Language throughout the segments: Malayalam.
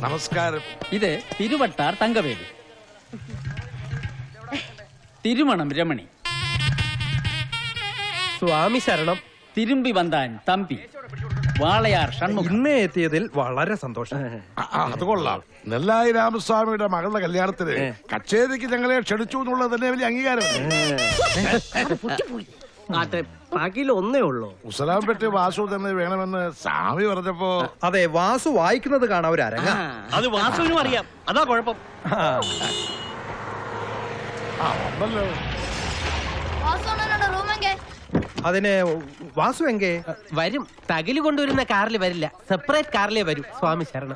നമസ്കാരം. ഇത് തിരുവട്ടാർ തങ്കവേലു, തിരുമണം രമണി, സ്വാമി ശരണം. തിരുമ്പി വന്താൻ തമ്പി, വാളയാർ ഷൺമുഖം. ഇന്ന് എത്തിയതിൽ വളരെ സന്തോഷം. അത് കൊള്ളാം. നെല്ലായി രാമസ്വാമിയുടെ മകളുടെ കല്യാണത്തിന് കച്ചേരിക്ക് ഞങ്ങളെ ക്ഷണിച്ചു എന്നുള്ളത് തന്നെ വലിയ അംഗീകാരം. ബാക്കിയിൽ ഒന്നേ ഉള്ളൂ. ഉസലാംപെട്ടി വാസു തന്നെ വേണമെന്ന് സ്വാമി പറഞ്ഞപ്പോ അതെ, വാസു വായിക്കുന്നത് കാണാൻ ഒരു അരങ്ങ. അത് വാസുവിനും അറിയാം, അതാ കുഴപ്പം. വന്നല്ലോ. അതിന് വാസു എങ്കേ വരും. തകില് കൊണ്ടുവരുന്ന കാറിൽ വരില്ല, സെപ്പറേറ്റ് കാറിലേ വരൂ. സ്വാമി ശരണം.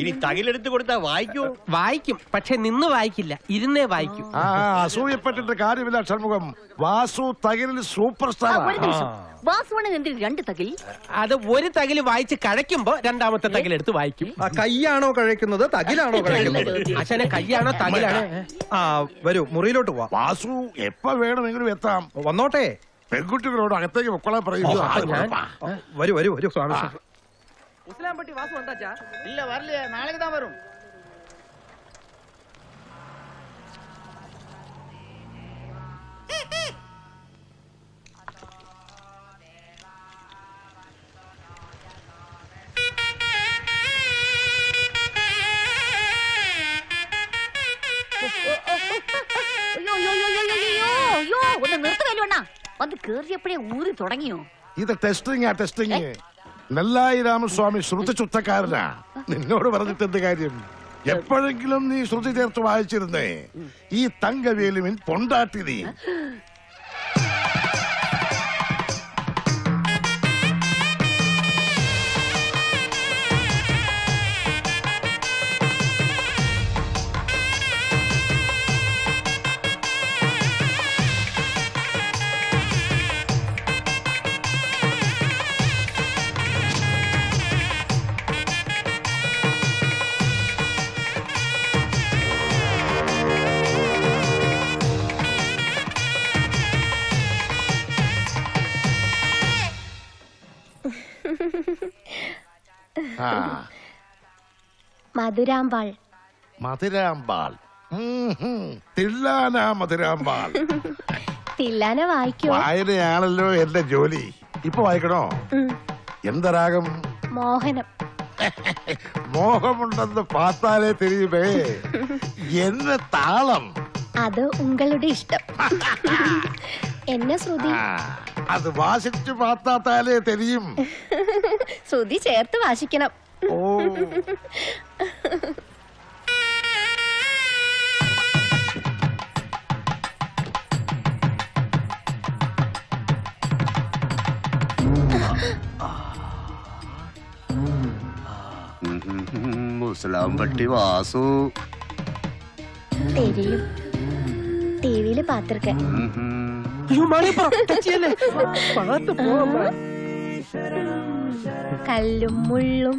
ഇനി തകിലെടുത്ത് കൊടുത്താ വായിക്കൂ? വായിക്കും, പക്ഷെ നിന്ന് വായിക്കില്ല, ഇരുന്നേ വായിക്കും. അസൂയപ്പെട്ടിട്ട് കാര്യമില്ല ഷൺമുഖം. വാസു തകിലിൽ സൂപ്പർ സ്റ്റാർ. രണ്ട് തകിൽ? അത് ഒരു തകില് വായിച്ച് കഴയ്ക്കുമ്പോ രണ്ടാമത്തെ തകിലെടുത്ത് വായിക്കും. കൈയാണോ കഴിക്കുന്നത്, തകിലാണോ കഴിക്കുന്നത്? അച്ഛനെ കൈയാണോ തകിലാണോ? വരൂ, മുറിയിലോട്ട് പോവാ. വാസു എപ്പ വേണമെങ്കിലും എത്താം. വന്നോട്ടെ. പെൺകുട്ടികളോട് അകത്തേക്ക് പൊക്കളെ പറയൂ. വരൂ വരൂ വരൂ. സ്വാമി ഇല്ല, വരില്ല, നാളെ താൻ വരും. ഒന്ന് നിർത്തുകയല്ലോണ്ണ, വന്ന് കേറിയപ്പോഴേ ഊരി തുടങ്ങിയോ? ഇത് ടെസ്റ്റിംഗ്. നെല്ലായി രാമസ്വാമി ശ്രുതി ചുത്തക്കാരനാ. നിന്നോട് പറഞ്ഞിട്ട് എന്ത് കാര്യം? എപ്പോഴെങ്കിലും നീ ശ്രുതി ചേർത്ത് വായിച്ചിരുന്നേ? ഈ തങ്കവേലുവിൻ പൊണ്ടാട്ടി നീ. മധുരാമ്പാൾ. തില്ലാന മധുരാമ്പാൾ. തില്ലാന വായിക്കോ? വായനയാണല്ലോ എന്റെ ജോലി. ഇപ്പൊ വായിക്കണോ? എന്താ രാഗം? മോഹനം. മോഹമുണ്ടെന്ന് പാത്താലേ തെരിയുമേ. എന്നെ താളം. അത് ഉങ്ങളുടെ ഇഷ്ടം. എന്നെ ശ്രുതി. അത് വാസിച്ചു പാത്താലേ തെരിയും. ശ്രുതി ചേർത്ത് വാശിക്കണം. ഓ, മുസ്ലാംപട്ടി വാസു തെരിയും. ടിവിയില് പാത്തിരിക്കാൻ. കല്ലും മുള്ളും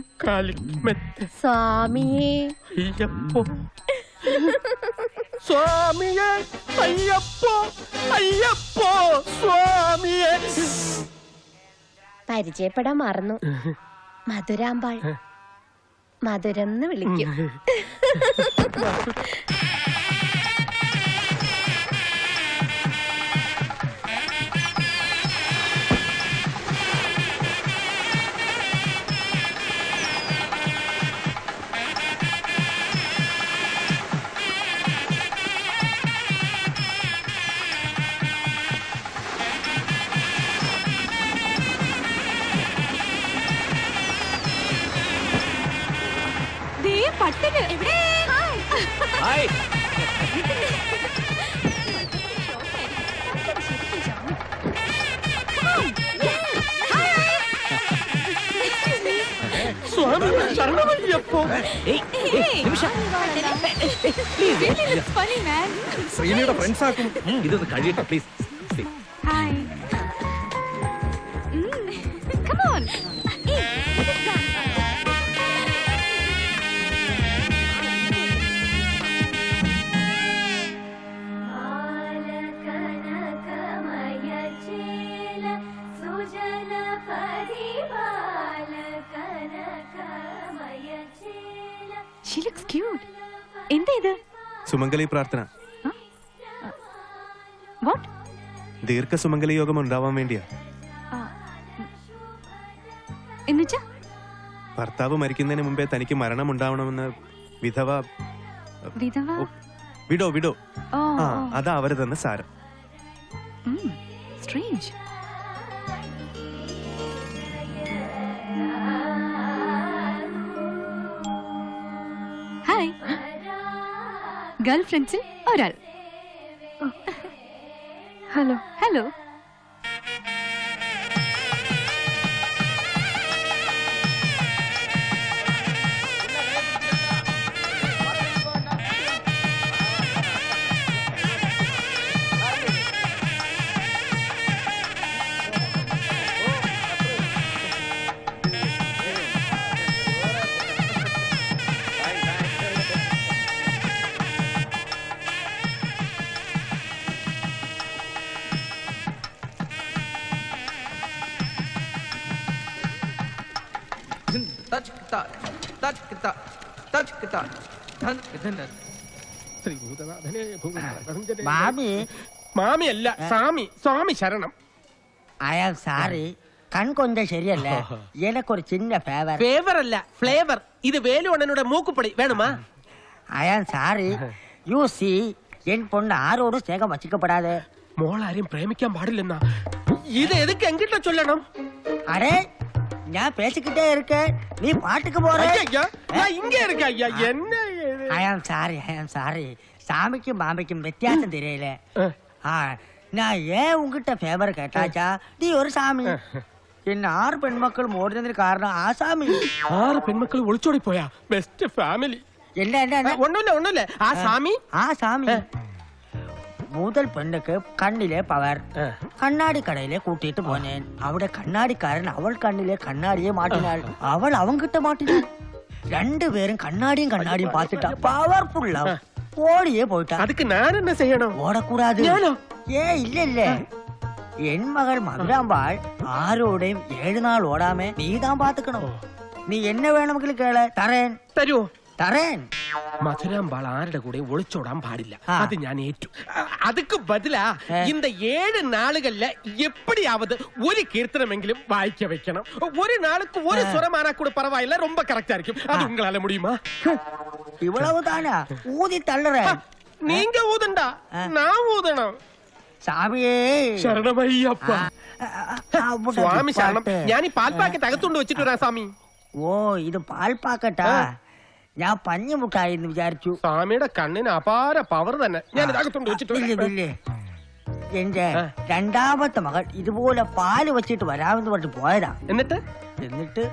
സ്വാമിയേ. സ്വാമിയെ അയ്യപ്പോ, അയ്യപ്പോ സ്വാമിയെ. പരിചയപ്പെടാൻ മറന്നു. മധുരാമ്പാൾ. മധുരം എന്ന് വിളിക്കും. പട്ടിന് എവിടെ? ഹായ്. സ്വാമി ശരണമയ്യപ്പോ. ശ്രീനിയുടെ ഫ്രണ്ട്സ് ആക്കും. ഇതൊന്ന് കഴിയട്ടെ please. Hi. Come on. She looks cute. എന്താ ഇത്? സുമംഗലി പ്രാർത്ഥന. What? ദീർഘ സുമംഗലി യോഗം ഉണ്ടാവാൻ വേണ്ടിയാ. എന്നുവെച്ചാ? ഭർത്താവ് മരിക്കുന്നതിന് മുമ്പേ തനിക്ക് മരണം ഉണ്ടാവണമെന്ന് വിധവ. വിടോ. അതാ അവര് തന്ന സാരം. Strange. ഹായ്. ഗേൾ ഫ്രണ്ട്സിൽ ഒരാൾ. ഹലോ. മാമിയല്ല സ്വാമി. സ്വാമി ശരണം. അയാൾ സാറി കൺ കൊണ്ട ശരിയല്ല. എനക്കൊരു ചിന്ന ഫേവർ. ഫേവർ അല്ല, ഫ്ലേവർ. ഇത് വേലുവണ്ണനുടെ മൂക്കുപൊടി വേണമാ? അയാൾ സാറി യു സി എൻ പൊണ്ണ് ആരോടും സ്നേഹം വച്ചിക്കപ്പെടാതെ മോളാരെയും പ്രേമിക്കാൻ പാടില്ലെന്നാ. ഇത് എതുക്ക് എങ്കിட்ட ചൊല്ലണം? അരേ ഞാൻ പേശിക്കിട്ടേ ഇരിക്കേ, നീ പാട്ടുക്ക് പോറേ. അയാൾ സാറി சாமிக்கும் பாம்பிக்கும் வித்தியாசம் தெரியல. நான் ஏன் உங்ககிட்ட ஃபேவர் கேட்டாச்சா, நீ ஒரு சாமி. என்ன 6 பெண்மக்கள் ஓடுனதுக்கு காரணம் ஆ சாமி. 6 பெண்மக்கள் ஒளிச்சோடி போயா? Best family. என்ன ஒண்ணுல ആ സാമി முதல் பெண்ணுக்கு கண்ணிலே பவர். கண்ணாடி கடையிலே கூட்டிட்டு போனேன். അവിടെ കണ്ണാടിക്കാരൻ അവൾ കണ്ണിലെ കണ്ണാടിയെ മാറ്റിനാൾ. അവൾ അവൻകിட்ட മാറ്റിനാൾ. രണ്ടുപേരും കണ്ണാടിയും பார்த்துட்டா. பவர்ஃபுல்லா ஓடியே போயிட்டா. அதுக்கு நான் என்ன செய்யணும்? ஓடக்கூடாது. இல்ல என் மகள் மதுராம்பாள் ஆரோடையும் 7 நாள் ஓடாம நீதான் பாத்துக்கணும். நீ என்ன வேணும்னு கேள, தரேன். തരുവോ? തരേൻ. മധുരാമ്പാൾ ആരുടെ കൂടെ ഒളിച്ചോടാൻ പാടില്ല. അത് ഞാൻ ഏറ്റു. അതുക്ക് ബദലാ இந்த 7 നാളുകളില് എപ്പടിയാവത് ഒരു കീർത്തനമെങ്കിലും വായിക്ക വെക്കണം. ഒരു നാൾക്ക് ഒരു സ്വരമാനാ കൂടെ പറവായില്ല, ரொம்ப കറക്റ്റ് ആയിരിക്കും. അത് ഉங்களால முடியுமா? இவ்வளவு தானா? ஊதி தள்ளுறேன். நீங்க ஊதண்டா, நான் ஊதணும். சாமியே ശരണമയ്യപ്പ. സ്വാമി ശരണം. ഞാൻ ഈ പാൽ പാക്കറ്റ് അകത്തുകൊണ്ട് വെച്ചിട്ട് വരാം സ്വാമി. ഓ ഇത് പാൽ പാക്കറ്റാ? ഞാൻ പഞ്ഞു മുട്ടായിന്ന് വിചാരിച്ചു. സ്വാമിയുടെ കണ്ണിന് അപാര പവർ തന്നെ. ഞാൻ അകത്തുകൊണ്ട് വെച്ചിട്ട് എന്റെ രണ്ടാമത്തെ മകൾ ഇതുപോലെ പാല് വെച്ചിട്ട് വരാമെന്ന് പറഞ്ഞിട്ട് പോയതാ. എന്നിട്ട്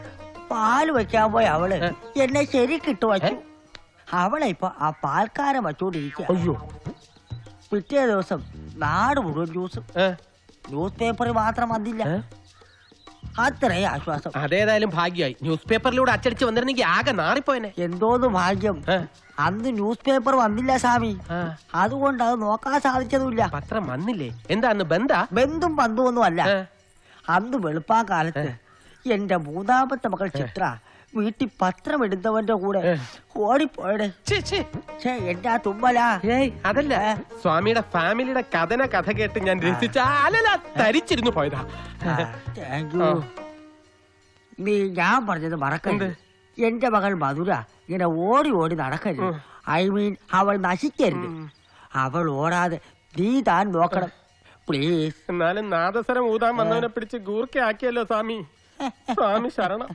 പാല് വെക്കാൻ പോയ അവള് എന്നെ ശരിക്കിട്ട് വച്ചു. അവളെ ഇപ്പൊ ആ പാൽക്കാരൻ വച്ചോണ്ടിരിക്കുക. അയ്യോ. പിറ്റേ ദിവസം നാട് മുഴുവൻ ന്യൂസ് പേപ്പറിൽ മാത്രം വന്നില്ല. അത്രേ ആശ്വാസം. അതേതായാലും ഭാഗ്യമായി. ന്യൂസ് പേപ്പറിലൂടെ അച്ചടിച്ച് വന്നിരുന്നെങ്കിൽ ആകെ നാറിപ്പോയനെ. എന്തോന്ന് ഭാഗ്യം, അന്ന് ന്യൂസ് പേപ്പർ വന്നില്ല സ്വാമി. അതുകൊണ്ട് അത് നോക്കാൻ സാധിച്ചതുമില്ല. പത്രം വന്നില്ലേ? എന്താ അന്ന് ബന്ധും ബന്ധുവൊന്നും അല്ല. അന്ന് വെളുപ്പാൻ കാലത്ത് എന്റെ മൂന്നാമത്തെ മകൾ ചിത്ര വീട്ടിൽ പത്രം എടുത്തവന്റെ കൂടെ ഓടിപ്പോയുടെ. എന്റെ ആ തുമ്മലാ. അതല്ല, സ്വാമിയുടെ ഫാമിലിയുടെ കഥ കേട്ട് ഞാൻ രസിച്ച തരിച്ചിരുന്നു പോയതാ. നീ ഞാൻ പറഞ്ഞത് മറക്കരുത്. എന്റെ മകൾ മധുര ഇങ്ങനെ ഓടി നടക്കരുത്. ഐ മീൻ അവൾ നശിക്കരുത്. അവൾ ഓടാതെ നീ താൻ നോക്കണം പ്ലീസ്. എന്നാലും നാദസ്വരം ഊതാൻ വന്നവനെ പിടിച്ച് ഗൂർക്കയാക്കിയല്ലോ സ്വാമി. സ്വാമി ശരണം.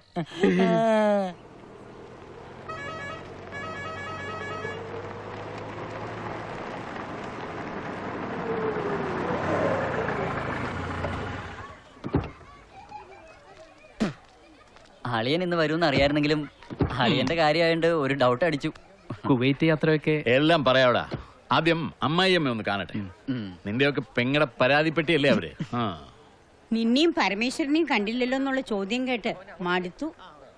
അളിയൻ ഇന്ന് വരുമെന്ന് അറിയായിരുന്നെങ്കിലും അളിയന്റെ കാര്യമായോണ്ട് ഒരു ഡൗട്ട് അടിച്ചു. കുവൈറ്റ് യാത്രയൊക്കെ എല്ലാം പറയാവടാ. ആദ്യം അമ്മായിയമ്മ ഒന്ന് കാണട്ടെ. നിന്റെയൊക്കെ പെങ്ങടെ പരാതിപ്പെട്ടിയല്ലേ അവര്. നിന്നെയും പരമേശ്വരനെയും കണ്ടില്ലല്ലോ എന്നുള്ള ചോദ്യം കേട്ട് മടുത്തു.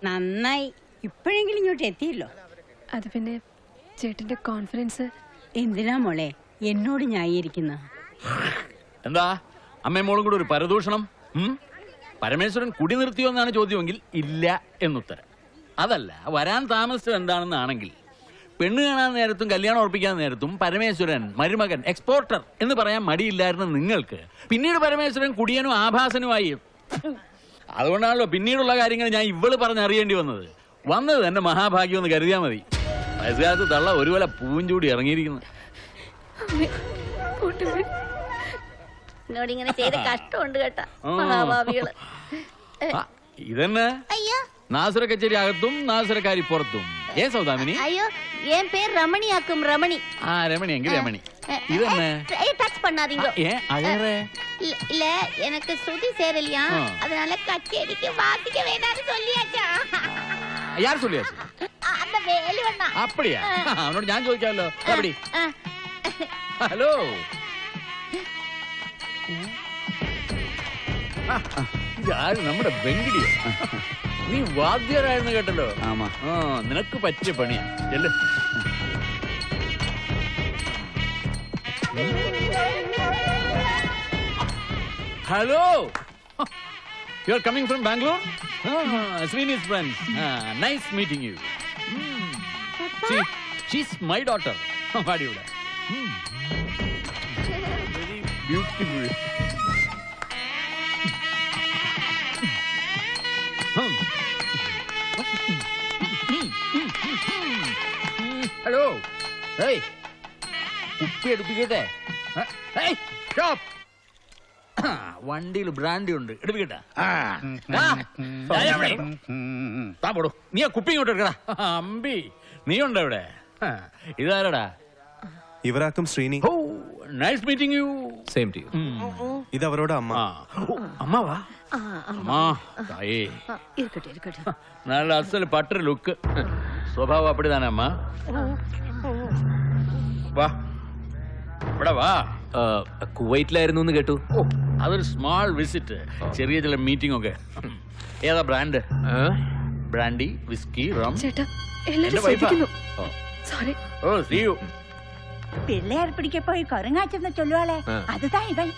നന്നായി ഇപ്പോഴെങ്കിലും ഇങ്ങോട്ട് എത്തിയല്ലോ. അത് പിന്നെ ചേട്ടന്റെ കോൺഫിഡൻസ്. എന്തിനാ മോളെ എന്നോട് ന്യായീകരിക്കുന്ന? എന്താ അമ്മയും മോളും കൂടെ ഒരു പരദൂഷണം? പരമേശ്വരൻ കുടി നിർത്തിയോ എന്നാണ് ചോദ്യമെങ്കിൽ ഇല്ല എന്നുത്തരം. അതല്ല വരാൻ താമസിച്ചത് എന്താണെന്നാണെങ്കിൽ പെണ്ണ് കാണാൻ നേരത്തും കല്യാണം ഉറപ്പിക്കാൻ നേരത്തും പരമേശ്വരൻ മരുമകൻ എക്സ്പോർട്ടർ എന്ന് പറയാൻ മടിയില്ലായിരുന്ന നിങ്ങൾക്ക് പിന്നീട് പരമേശ്വരൻ കുടിയനും ആഭാസനുമായി. അതുകൊണ്ടാണല്ലോ പിന്നീടുള്ള കാര്യങ്ങൾ ഞാൻ ഇവള് പറഞ്ഞറിയേണ്ടി വന്നത് തന്നെ മഹാഭാഗ്യം എന്ന് കരുതിയാൽ മതി. വയസ്സുകാലത്ത് തള്ള ഒരു വല പൂഞ്ചൂടി ഇറങ്ങിയിരിക്കുന്നു. ഇങ്ങനെ ചെയ്ത കഷ്ടമുണ്ട് കേട്ടാ ഇതന്നെ നാസുര കച്ചേരി അകത്തും നാസുരക്കാരി പുറത്തും. സൗദാമിനി? ஐயோ என் பேர் ரமணி ஆக்கும் ரமணி. രമണി എങ്കിൽ രമണി. ഇതന്നെ டச் பண்ணாதீங்க. അഴകേ இல்ல எனக்கு சுதி சேரலையா அதனால கச்சேரிக்கு வாசிக்க வேண்டாம்னு சொல்லியாச்சா. യാർ ചൊല്ലിയാച്ചു? அந்த வேலு வண்ணா. അപ്പടിയാ? അവനോട് ഞാൻ ചോദിക്കാമല്ലോ. അപ്പടി. ഹലോ, ഇതാരും നമ്മുടെ വെങ്കിടിയോ? നീ വാദ്യരായിരുന്നു കേട്ടല്ലോ. നിനക്ക് പറ്റിയ പണിയാ. ചെല്ല്. Hello, you are coming from Bangalore? Sweeney's friends. Nice meeting you. She's my daughter. വാടി ഇവിടെ. Very beautiful. ഹലോ, കുപ്പി എടുപ്പിക്കട്ടെ? വണ്ടിയിൽ ബ്രാൻഡി ഉണ്ട്, എടുപ്പിക്കട്ടെ? നീ ആ കുപ്പി ഇങ്ങോട്ട് എടുക്കടാ. അമ്പി, നീ ഉണ്ടോ ഇവിടെ? ഇതാരടാ? ഇവരാക്കും Sreeni. Nice meeting you. Same to you. ഇത് അവരോട് അമ്മ. അമ്മാവാ? തായേ, നല്ല അസൽ പട്ടൊരു ലുക്ക്. സ്വഭാവം അപ്പടിതാനേ അമ്മ? വാ, ഇവിടെ വാ. കുവൈറ്റിലായിരുന്നു എന്ന് കേട്ടു. അതൊരു സ്മാൾ വിസിറ്റ്, ചെറിയ ചില മീറ്റിംഗ് ഒക്കെ. ഏതാ brand? Brandy, whisky, rum. Sorry. Oh, see you. പിള്ളേർ പിടിക്കപ്പോയി കൊരങ്ങാച്ചെന്ന് ചൊല്ലുവാളെ, അതുതാ ഇവൻ.